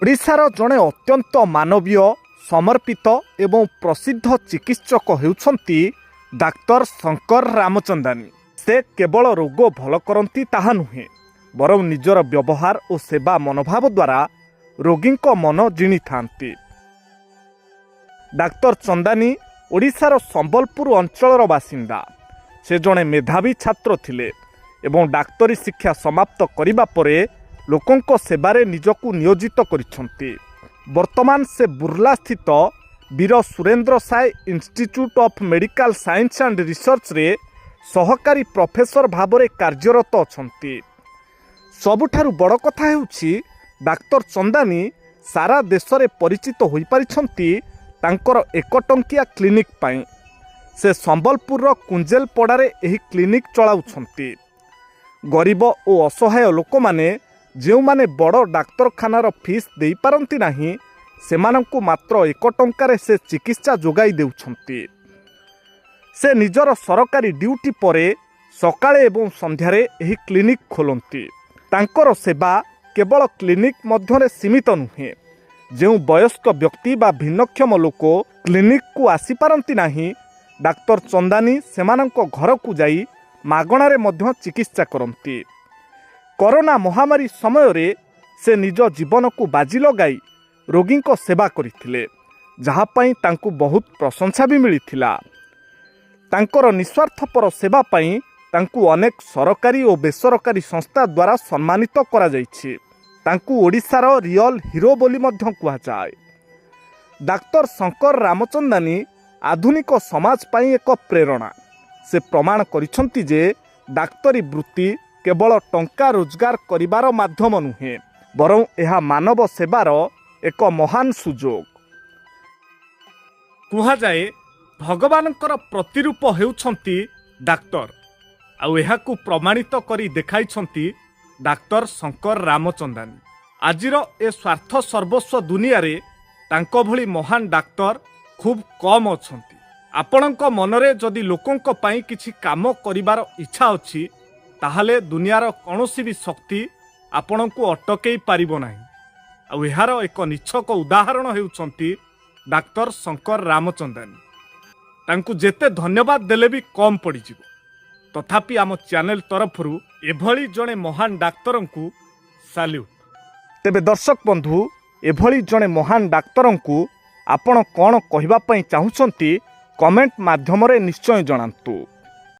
ओडिशार जड़े अत्यंत मानवीय समर्पित एवं प्रसिद्ध चिकित्सक हेउछंती डाक्तर शंकर रामचंदानी। से केवल रोग भल करती ताहा नुहे बरं निजर व्यवहार और सेवा मनोभाव द्वारा रोगी मन जिणी थांती। डाक्तर चंदानी ओडिशार संबलपुर अंचलर बासिंदा। से जड़े मेधावी छात्र थिले एवं डाक्तरी शिक्षा समाप्त करिबा परे लोकों सेवारे निजकु नियोजित करिछंती। वर्तमान से बुर्ला स्थित Veer Surendra Sai institute of medical science and research रे सहकारी प्रोफेसर भावरे कार्यरत अछंती। सबुठारु बड़ कथा हेउछि डाक्तर चंदानी सारा देश रे परिचित होई पारिछंती तांकर 1 टंकिया क्लिनिक पाई। से संबलपुर कुंजेलपड़ारे एही क्लिनिक चलाउछंती। गरीब और असहाय लोक माने जो माने बड़ डाक्तरखानार फीस दे पारंती नाही सेमानंकु मात्र 1 टंकारे से चिकित्सा जोगाई देउछंती। से निजर सरकारी ड्यूटी परे सकाळे एवं संध्यारे एही क्लिनिक खोलंती। तांकर सेवा केवल क्लिनिक मध्यरे सीमित नुहे। जो वयस्क व्यक्ति बा भिन्नक्षम लोक क्लिनिक को आसी पारंती नाही डाक्तर चंदानी सेमानंको घर को जाई मागणारे मध्य चिकित्सा करंती। कोरोना महामारी समय रे से निज जीवन को बाजी लगाई रोगी को सेवा करथिले, जहा पई तांकु बहुत प्रशंसा भी मिलिथिला। तांकर निस्वार्थपर सेवा पई तांकु अनेक सरकारी और बेसरकारी संस्था द्वारा सम्मानित करा जायछि। तांकु ओडिशार रियल हीरो बोली मध्य कुहा जाय। डाक्तर शंकर रामचंदानी आधुनिक समाज पई एक प्रेरणा। से प्रमाण करिछंती जे डाक्तरी वृत्ति केवल टंका रोजगार करिबार माध्यम नुहे बरं एहा मानव सेवार एक महान सुजोग। कुहा जाए भगवानकर प्रतिरूप हेउछंती डाक्तर, आउ एहाकु प्रमाणित करी देखाइछंती डाक्तर शंकर रामचंदानी। आजिर ए स्वार्थ सर्वस्व दुनिया रे तांको भली महान डाक्तर खूब कम अछंती। आपणक मनरे जदि लोकंक पई किछि काम करिबार इच्छा अछि ताहले दुनियार कौनसी भी शक्ति आपणको अटकई पारिबो नाही। आ एहार एक निछक उदाहरण हेउछंती डाक्तर शंकर रामचंदानी। तांकु जेते धन्यवाद देले भी कम पड़िजिवो। तथापि आम चैनल तरफरु एभली जणे महान डाक्तरंकु सैल्यूट। तेबे दर्शक बंधु एभली जणे महान डाक्तरंकु आपण कोन कहिबा पई चाहुछंती कमेंट माध्यम रे निश्चय जणांतु।